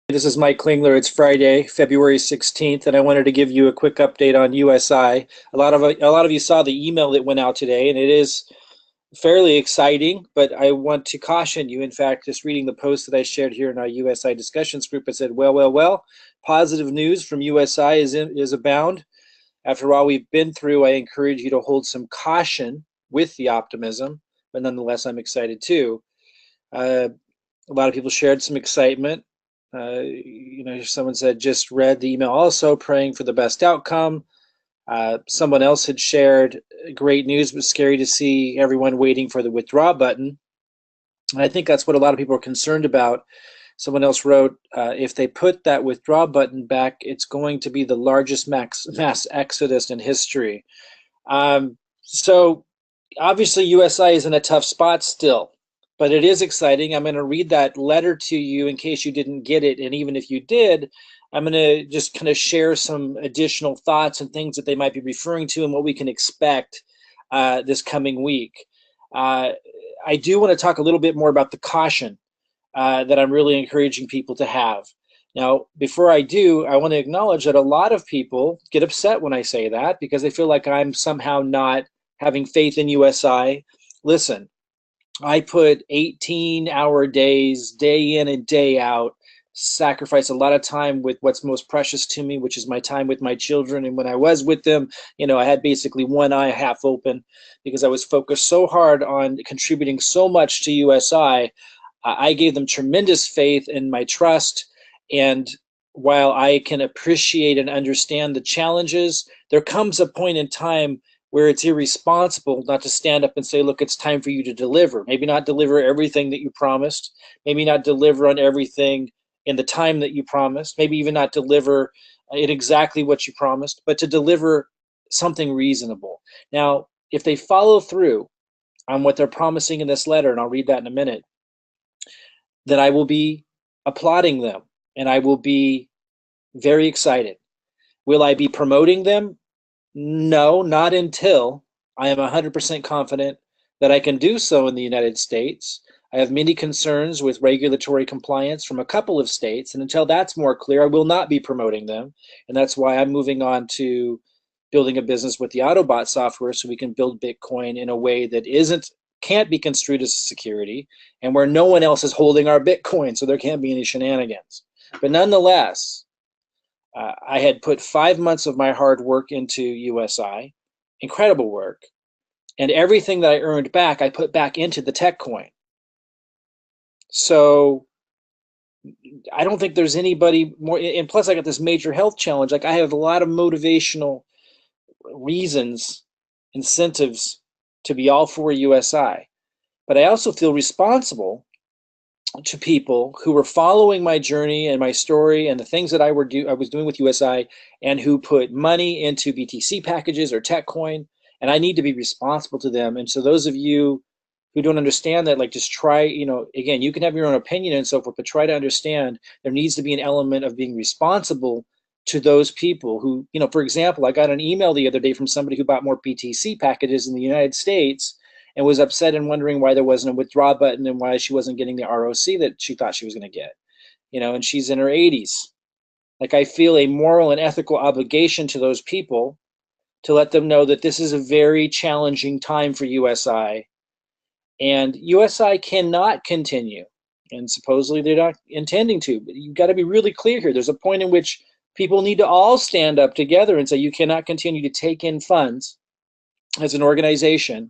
This is Mike Klingler. It's Friday, February 16th, and I wanted to give you a quick update on USI. A lot of you saw the email that went out today, and it is fairly exciting, but I want to caution you. In fact, just reading the post that I shared here in our USI Discussions Group, it said, well, positive news from USI is abound. After all we've been through, I encourage you to hold some caution with the optimism, but nonetheless, I'm excited too. A lot of people shared some excitement. Someone said, just read the email also, praying for the best outcome. Someone else had shared great news, but scary to see everyone waiting for the withdraw button. And I think that's what a lot of people are concerned about. Someone else wrote, if they put that withdraw button back, it's going to be the largest mass exodus in history. So obviously USI is in a tough spot still, but it is exciting. I'm going to read that letter to you in case you didn't get it. And even if you did, I'm going to just kind of share some additional thoughts and things that they might be referring to and what we can expect this coming week. I do want to talk a little bit more about the caution that I'm really encouraging people to have. Now, before I do, I want to acknowledge that a lot of people get upset when I say that because they feel like I'm somehow not having faith in USI. Listen, I put 18-hour days, day in and day out, sacrifice a lot of time with what's most precious to me, which is my time with my children. And when I was with them, I had basically one eye half open because I was focused so hard on contributing so much to USI. I gave them tremendous faith in my trust. And while I can appreciate and understand the challenges, there comes a point in time where it's irresponsible not to stand up and say, look, it's time for you to deliver. Maybe not deliver everything that you promised, maybe not deliver on everything in the time that you promised, maybe even not deliver in exactly what you promised, but to deliver something reasonable. Now, if they follow through on what they're promising in this letter, and I'll read that in a minute, then I will be applauding them and I will be very excited. Will I be promoting them? No, not until I am 100% confident that I can do so in the United States. I have many concerns with regulatory compliance from a couple of states, and until that's more clear, I will not be promoting them. And that's why I'm moving on to building a business with the Autobot software so we can build Bitcoin in a way that can't be construed as security and where no one else is holding our Bitcoin, so there can't be any shenanigans. But nonetheless, I had put 5 months of my hard work into USI, incredible work, and everything that I earned back, I put back into the tech coin. So I don't think there's anybody more, and plus I got this major health challenge. Like I have a lot of motivational reasons, incentives to be all for USI, but I also feel responsible to people who were following my journey and my story and the things that I was doing with USI and who put money into BTC packages or tech coin, and I need to be responsible to them. And so those of you who don't understand that, like just try, again, you can have your own opinion and so forth, but try to understand there needs to be an element of being responsible to those people who, for example, I got an email the other day from somebody who bought more BTC packages in the United States and was upset and wondering why there wasn't a withdraw button and why she wasn't getting the ROC that she thought she was going to get, and she's in her 80s. Like I feel a moral and ethical obligation to those people to let them know that this is a very challenging time for USI, and USI cannot continue, and supposedly they're not intending to, but you've got to be really clear here. There's a point in which people need to all stand up together and say you cannot continue to take in funds as an organization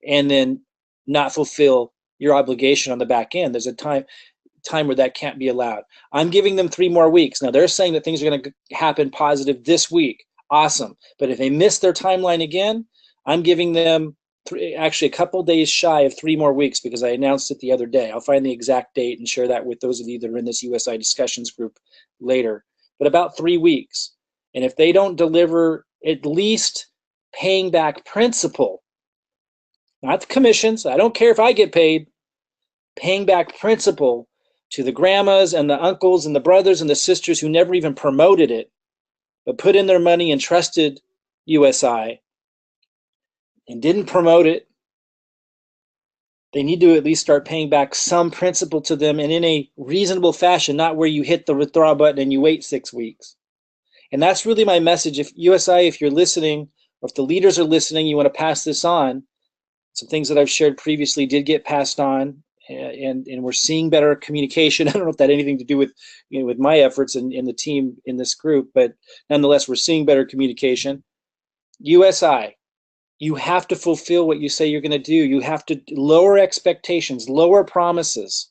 and then not fulfill your obligation on the back end. There's a time where that can't be allowed. I'm giving them 3 more weeks. Now they're saying that things are going to happen positive this week. Awesome. But if they miss their timeline again, I'm giving them actually a couple days shy of 3 more weeks because I announced it the other day. I'll find the exact date and share that with those of you that are in this USI Discussions Group later. But about 3 weeks. And if they don't deliver at least paying back principal, not the commissions, I don't care if I get paid, paying back principal to the grandmas and the uncles and the brothers and the sisters who never even promoted it, but put in their money and trusted USI and didn't promote it They need to at least start paying back some principal to them, and in a reasonable fashion, not where you hit the withdraw button and you wait 6 weeks. And that's really my message. If USI, if you're listening, or if the leaders are listening, you want to pass this on. Some things that I've shared previously did get passed on, and we're seeing better communication. I don't know if that had anything to do with, with my efforts and the team in this group, but nonetheless, we're seeing better communication. USI, you have to fulfill what you say you're going to do. You have to lower expectations, lower promises,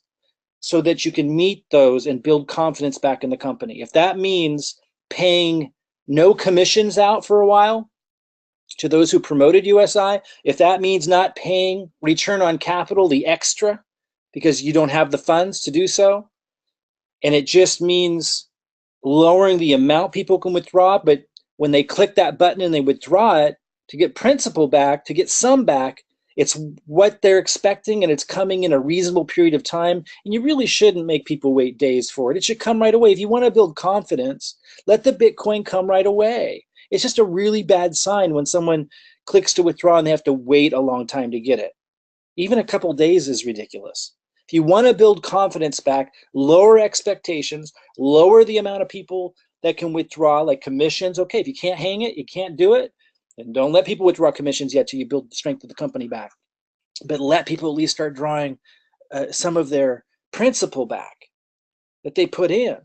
so that you can meet those and build confidence back in the company. If that means paying no commissions out for a while to those who promoted USI, if that means not paying return on capital, the extra, because you don't have the funds to do so, and it just means lowering the amount people can withdraw, but when they click that button and they withdraw it, to get principal back, to get some back, it's what they're expecting, and it's coming in a reasonable period of time, and you really shouldn't make people wait days for it. It should come right away. If you want to build confidence, let the Bitcoin come right away. It's just a really bad sign when someone clicks to withdraw and they have to wait a long time to get it. Even a couple days is ridiculous. If you want to build confidence back, lower expectations, lower the amount of people that can withdraw, like commissions. Okay, if you can't hang it, you can't do it, and don't let people withdraw commissions yet till you build the strength of the company back. But let people at least start drawing some of their principal back that they put in.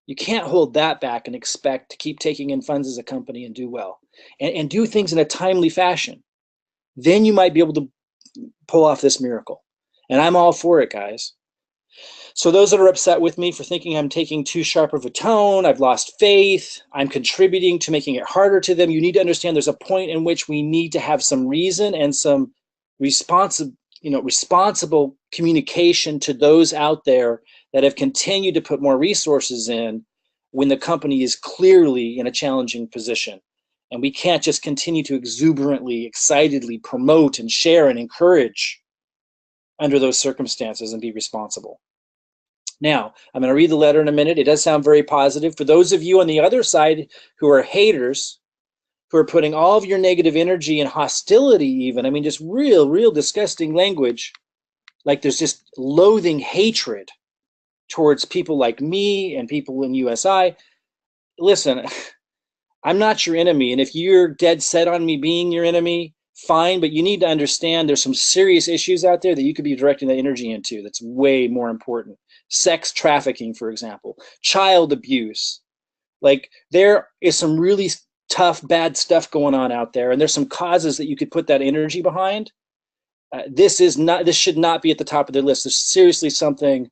You can't hold that back and expect to keep taking in funds as a company and do well, and do things in a timely fashion. Then you might be able to pull off this miracle. And I'm all for it, guys. So those that are upset with me for thinking I'm taking too sharp of a tone, I've lost faith, I'm contributing to making it harder to them, you need to understand there's a point in which we need to have some reason and some responsible communication to those out there that have continued to put more resources in when the company is clearly in a challenging position. And we can't just continue to exuberantly, excitedly promote and share and encourage under those circumstances and be responsible. Now, I'm going to read the letter in a minute. It does sound very positive. For those of you on the other side who are haters, who are putting all of your negative energy and hostility even, I mean, just real disgusting language, like there's just loathing hatred towards people like me and people in USI. Listen, I'm not your enemy, and if you're dead set on me being your enemy, fine, but you need to understand there's some serious issues out there that you could be directing that energy into that's way more important. Sex trafficking, for example, child abuse. Like, there is some really tough, bad stuff going on out there, and there's some causes that you could put that energy behind. This should not be at the top of their list. There's seriously something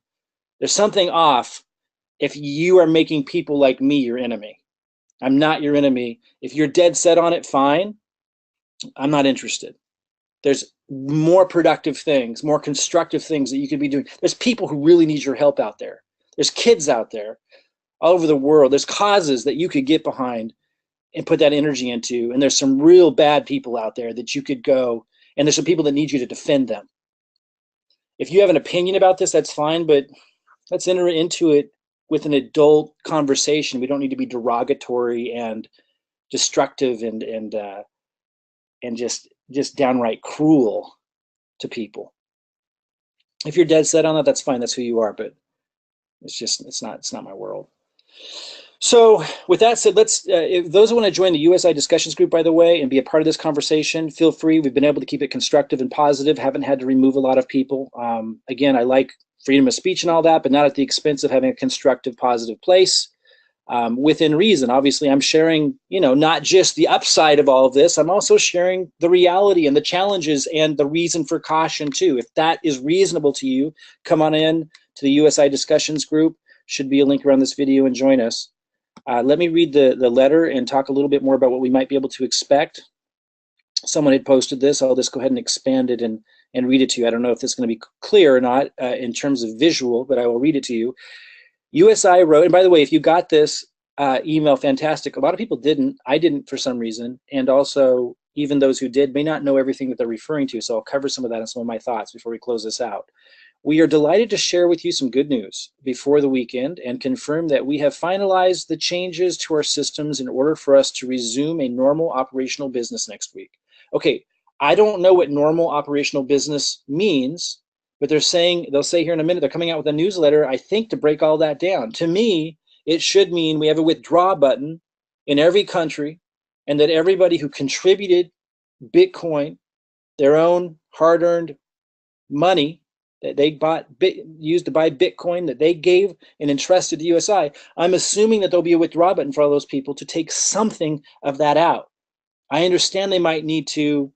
off if you are making people like me your enemy. I'm not your enemy. If you're dead set on it, fine. I'm not interested. There's more productive things, more constructive things that you could be doing. There's people who really need your help out there. There's kids out there all over the world. There's causes that you could get behind and put that energy into. And there's some real bad people out there that you could go, and there's some people that need you to defend them. If you have an opinion about this, that's fine, but let's enter into it with an adult conversation. We don't need to be derogatory and destructive and just downright cruel to people. If you're dead set on that, that's fine. That's who you are. But it's not my world. So with that said, if those who want to join the USI Discussions Group, by the way, and be a part of this conversation, feel free. We've been able to keep it constructive and positive. Haven't had to remove a lot of people. Again, I like freedom of speech and all that, but not at the expense of having a constructive, positive place. Within reason. Obviously, I'm sharing, not just the upside of all of this, I'm also sharing the reality and the challenges and the reason for caution too. If that is reasonable to you, come on in to the USI Discussions Group. Should be a link around this video, and join us. Let me read the letter and talk a little bit more about what we might be able to expect. Someone had posted this. I'll just go ahead and expand it and read it to you. I don't know if this is going to be clear or not in terms of visual, but I will read it to you. USI wrote, and by the way, if you got this email, fantastic. A lot of people didn't. I didn't for some reason. And also, even those who did may not know everything that they're referring to. So I'll cover some of that and some of my thoughts before we close this out. We are delighted to share with you some good news before the weekend and confirm that we have finalized the changes to our systems in order for us to resume a normal operational business next week. Okay, I don't know what normal operational business means, but they'll say here in a minute, they're coming out with a newsletter, I think, to break all that down. To me, it should mean we have a withdraw button in every country, and that everybody who contributed Bitcoin, their own hard-earned money that they used to buy Bitcoin that they gave and entrusted to USI, I'm assuming that there'll be a withdraw button for all those people to take something of that out. I understand they might need to,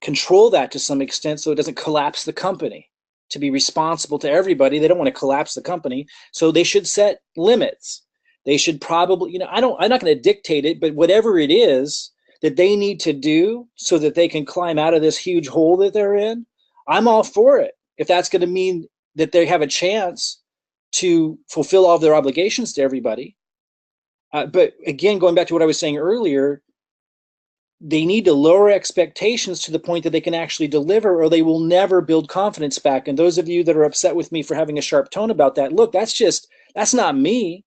control that to some extent so it doesn't collapse the company. To be responsible to everybody, they don't want to collapse the company, so they should set limits. They should probably, I'm not going to dictate it, but whatever it is that they need to do so that they can climb out of this huge hole that they're in, I'm all for it. If that's going to mean that they have a chance to fulfill all of their obligations to everybody. But again, going back to what I was saying earlier, they need to lower expectations to the point that they can actually deliver, or they will never build confidence back. And those of you that are upset with me for having a sharp tone about that, look, that's not me.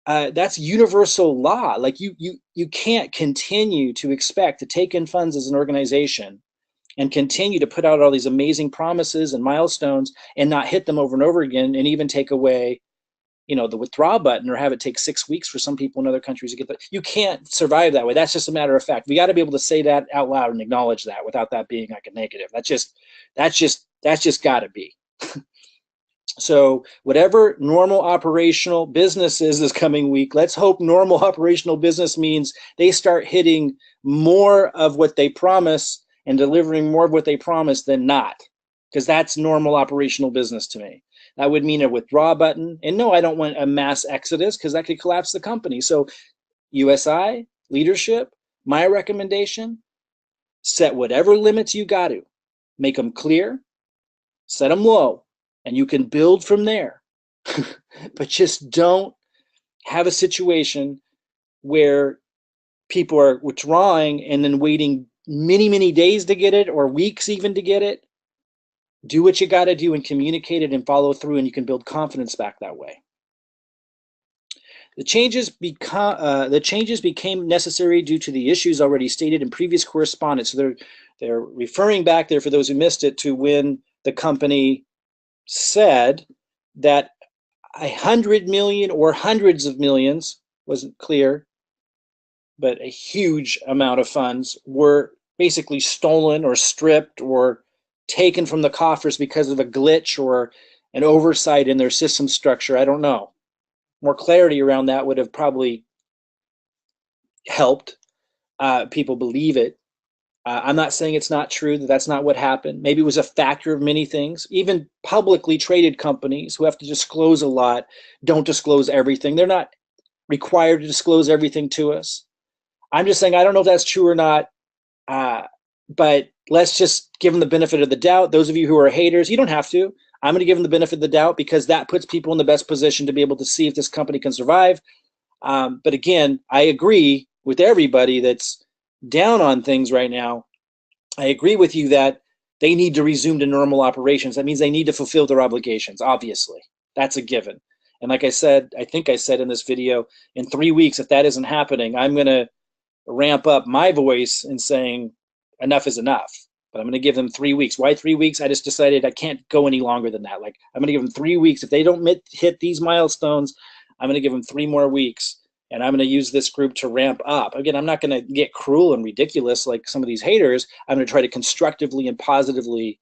That's universal law. Like you can't continue to expect to take in funds as an organization and continue to put out all these amazing promises and milestones and not hit them over and over again, and even take away, the withdraw button, or have it take 6 weeks for some people in other countries to get that. You can't survive that way. That's just a matter of fact. We got to be able to say that out loud and acknowledge that without that being like a negative. That's just got to be. So whatever normal operational business is this coming week, let's hope normal operational business means they start hitting more of what they promise and delivering more of what they promise than not, because that's normal operational business to me. That would mean a withdraw button. And no, I don't want a mass exodus, because that could collapse the company. So USI leadership, my recommendation, set whatever limits you got to. Make them clear, set them low, and you can build from there. But just don't have a situation where people are withdrawing and then waiting many, many days to get it, or weeks even to get it. Do what you got to do and communicate it and follow through, and you can build confidence back that way. The changes became necessary due to the issues already stated in previous correspondence. So they're referring back there, for those who missed it, to when the company said that 100 million or hundreds of millions, wasn't clear, but a huge amount of funds were basically stolen or stripped or taken from the coffers because of a glitch or an oversight in their system structure. I don't know. More clarity around that would have probably helped people believe it. I'm not saying it's not true, that that's not what happened. Maybe it was a factor of many things. Even publicly traded companies who have to disclose a lot don't disclose everything. They're not required to disclose everything to us. I'm just saying, I don't know if that's true or not, but let's just give them the benefit of the doubt. Those of you who are haters, you don't have to. I'm going to give them the benefit of the doubt, because that puts people in the best position to be able to see if this company can survive. But again, I agree with everybody that's down on things right now. I agree with you that they need to resume to normal operations. That means they need to fulfill their obligations, obviously. That's a given. And like I said, I think I said in this video, in 3 weeks, if that isn't happening, I'm going to ramp up my voice in saying enough is enough. But I'm going to give them 3 weeks. Why 3 weeks? I just decided I can't go any longer than that. Like, I'm going to give them 3 weeks. If they don't hit these milestones, I'm going to give them 3 more weeks. And I'm going to use this group to ramp up. Again, I'm not going to get cruel and ridiculous like some of these haters. I'm going to try to constructively and positively,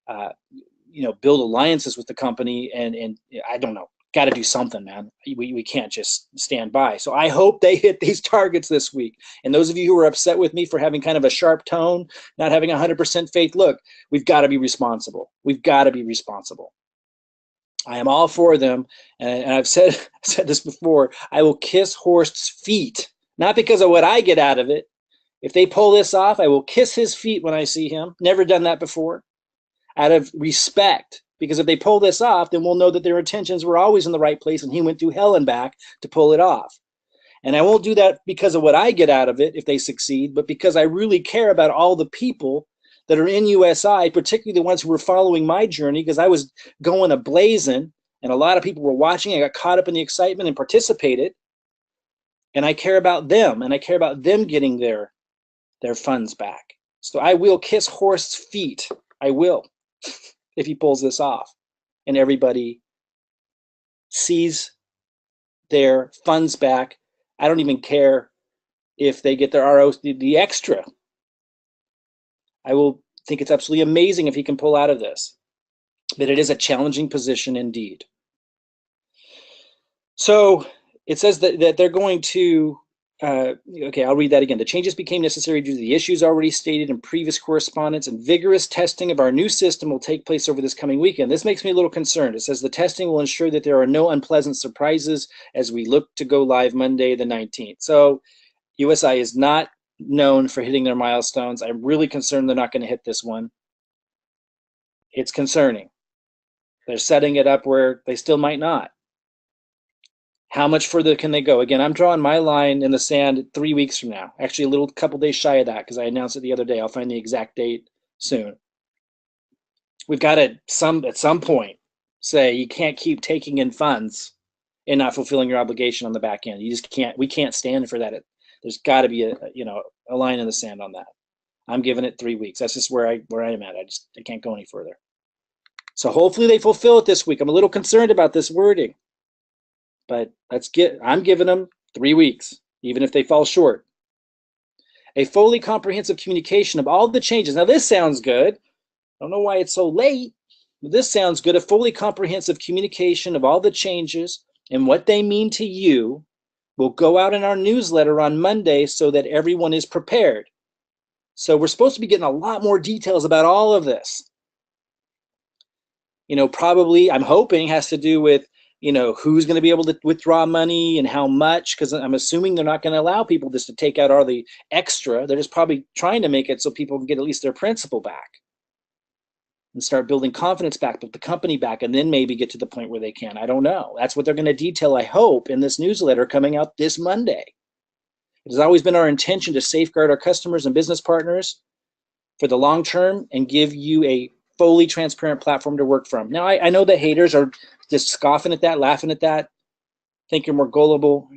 build alliances with the company. And I don't know, got to do something, man. We can't just stand by. So I hope they hit these targets this week. And those of you who are upset with me for having kind of a sharp tone, not having 100% faith, look, we've got to be responsible. We've got to be responsible. I am all for them, and I've said this before, I will kiss Kisshorsts' feet, not because of what I get out of it. If they pull this off, I will kiss his feet when I see him. Never done that before. Out of respect, because if they pull this off, then we'll know that their intentions were always in the right place, and he went through hell and back to pull it off. And I won't do that because of what I get out of it if they succeed, but because I really care about all the people that are in USI, particularly the ones who were following my journey, because I was going ablazing and a lot of people were watching. I got caught up in the excitement and participated. And I care about them, and I care about them getting their their funds back. So I will kiss Horst's feet. I will, if he pulls this off. And everybody sees their funds back. I don't even care if they get their RO, the extra. I will think it's absolutely amazing if he can pull out of this. But it is a challenging position indeed. So it says that they're going to, okay, I'll read that again. The changes became necessary due to the issues already stated in previous correspondence, and vigorous testing of our new system will take place over this coming weekend. This makes me a little concerned. It says the testing will ensure that there are no unpleasant surprises as we look to go live Monday the 19th. So USI is not known for hitting their milestones. I'm really concerned they're not going to hit this one. It's concerning. They're setting it up where they still might not. How much further can they go? Again, I'm drawing my line in the sand 3 weeks from now. Actually, a little couple days shy of that because I announced it the other day. I'll find the exact date soon. We've got to at some point say you can't keep taking in funds and not fulfilling your obligation on the back end. You just can't. We can't stand for that. There's got to be a line in the sand on that. I'm giving it 3 weeks. That's just where I am at. I can't go any further. So hopefully they fulfill it this week. I'm a little concerned about this wording. But I'm giving them 3 weeks, even if they fall short. A fully comprehensive communication of all the changes. Now this sounds good. I don't know why it's so late. But this sounds good. A fully comprehensive communication of all the changes and what they mean to you will go out in our newsletter on Monday so that everyone is prepared. So we're supposed to be getting a lot more details about all of this. Probably, I'm hoping, has to do with who's going to be able to withdraw money and how much, because I'm assuming they're not going to allow people just to take out all the extra. They're just probably trying to make it so people can get at least their principal back and start building confidence back, but the company back, and then maybe get to the point where they can. I don't know. That's what they're going to detail, I hope, in this newsletter coming out this Monday. It has always been our intention to safeguard our customers and business partners for the long term and give you a fully transparent platform to work from. Now, I know the haters are just scoffing at that, laughing at that, think you're more gullible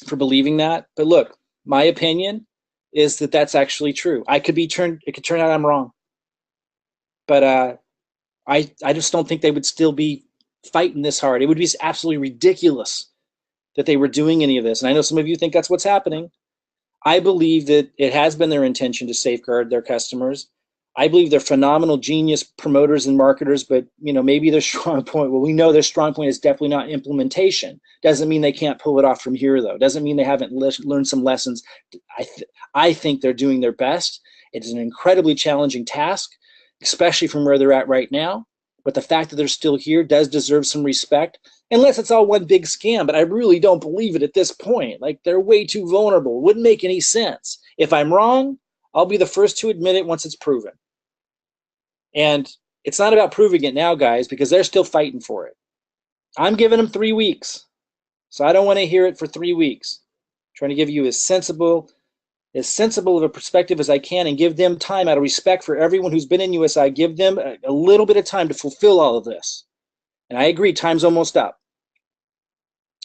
for believing that. But look, my opinion is that that's actually true. It could turn out I'm wrong. But I just don't think they would still be fighting this hard. It would be absolutely ridiculous that they were doing any of this. And I know some of you think that's what's happening. I believe that it has been their intention to safeguard their customers. I believe they're phenomenal genius promoters and marketers, but maybe their strong point, well, we know their strong point is definitely not implementation. Doesn't mean they can't pull it off from here, though. Doesn't mean they haven't learned some lessons. I think they're doing their best. It is an incredibly challenging task, especially from where they're at right now. But the fact that they're still here does deserve some respect, unless it's all one big scam. But I really don't believe it at this point. Like, they're way too vulnerable. It wouldn't make any sense. If I'm wrong, I'll be the first to admit it once it's proven. And it's not about proving it now, guys, because they're still fighting for it. I'm giving them 3 weeks. So I don't want to hear it for 3 weeks. I'm trying to give you as sensible of a perspective as I can and give them time out of respect for everyone who's been in USI. Give them a little bit of time to fulfill all of this. And I agree, time's almost up.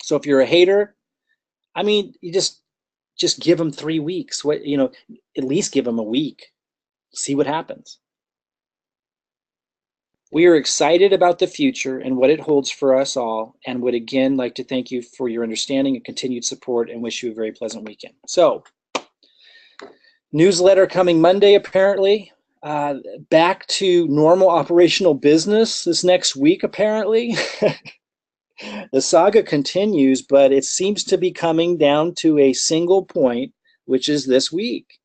So if you're a hater, I mean, you just give them 3 weeks. At least give them a week. See what happens. We are excited about the future and what it holds for us all, and would again like to thank you for your understanding and continued support and wish you a very pleasant weekend. So, newsletter coming Monday, apparently. Back to normal operational business this next week, apparently. The saga continues, but it seems to be coming down to a single point, which is this week.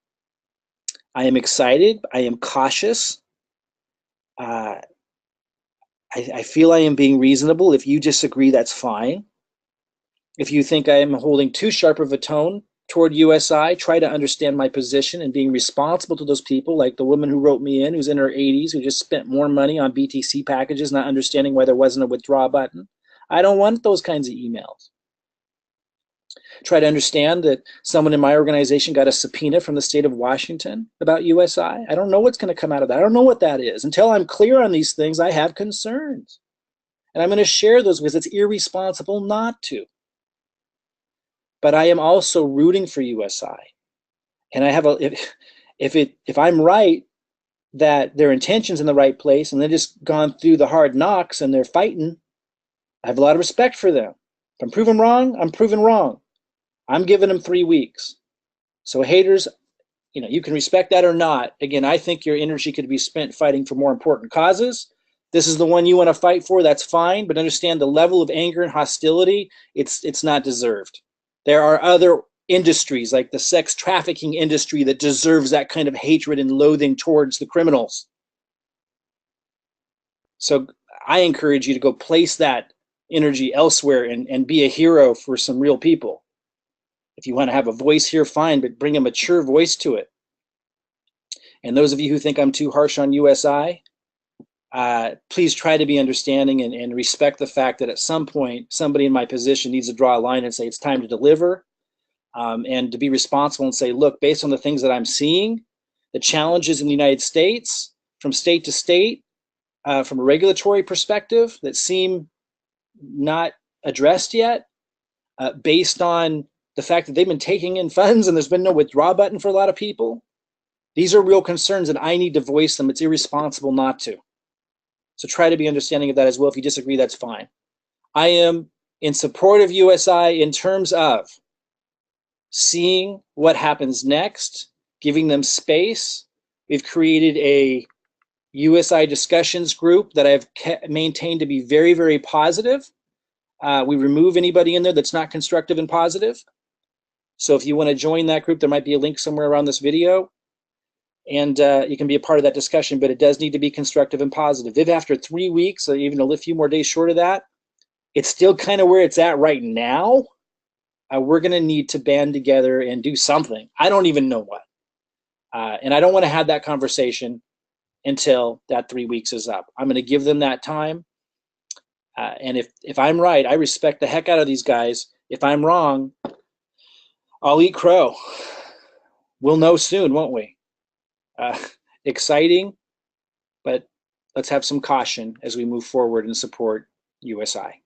I am excited. I am cautious. I feel I am being reasonable. If you disagree, that's fine. If you think I am holding too sharp of a tone toward USI, try to understand my position and being responsible to those people, like the woman who wrote me in, who's in her 80s, who just spent more money on BTC packages, not understanding why there wasn't a withdraw button. I don't want those kinds of emails. Try to understand that someone in my organization got a subpoena from the state of Washington about USI. I don't know what's going to come out of that. I don't know what that is. Until I'm clear on these things, I have concerns. And I'm going to share those because it's irresponsible not to. But I am also rooting for USI. And I have if I'm right that their intention's in the right place and they've just gone through the hard knocks and they're fighting, I have a lot of respect for them. If I'm proven wrong, I'm proven wrong. I'm giving them 3 weeks. So haters, you can respect that or not. Again, I think your energy could be spent fighting for more important causes. This is the one you want to fight for, that's fine, but understand the level of anger and hostility, it's not deserved. There are other industries like the sex trafficking industry that deserves that kind of hatred and loathing towards the criminals. So I encourage you to go place that energy elsewhere and be a hero for some real people. If you want to have a voice here, fine, but bring a mature voice to it. And those of you who think I'm too harsh on USI, please try to be understanding and respect the fact that at some point, somebody in my position needs to draw a line and say it's time to deliver, and to be responsible and say, look, based on the things that I'm seeing, the challenges in the United States, from state to state, from a regulatory perspective that seem not addressed yet, based on the fact that they've been taking in funds and there's been no withdraw button for a lot of people. These are real concerns and I need to voice them. It's irresponsible not to. So try to be understanding of that as well. If you disagree, that's fine. I am in support of USI in terms of seeing what happens next, giving them space. We've created a USI Discussions Group that I've maintained to be very, very positive. We remove anybody in there that's not constructive and positive. So if you want to join that group, there might be a link somewhere around this video. And you can be a part of that discussion, but it does need to be constructive and positive. If after 3 weeks, or even a few more days short of that, it's still kind of where it's at right now, we're going to need to band together and do something. I don't even know what. And I don't want to have that conversation until that 3 weeks is up. I'm going to give them that time. And if I'm right, I respect the heck out of these guys. If I'm wrong, I'll eat crow. We'll know soon, won't we? Exciting, but let's have some caution as we move forward and support USI.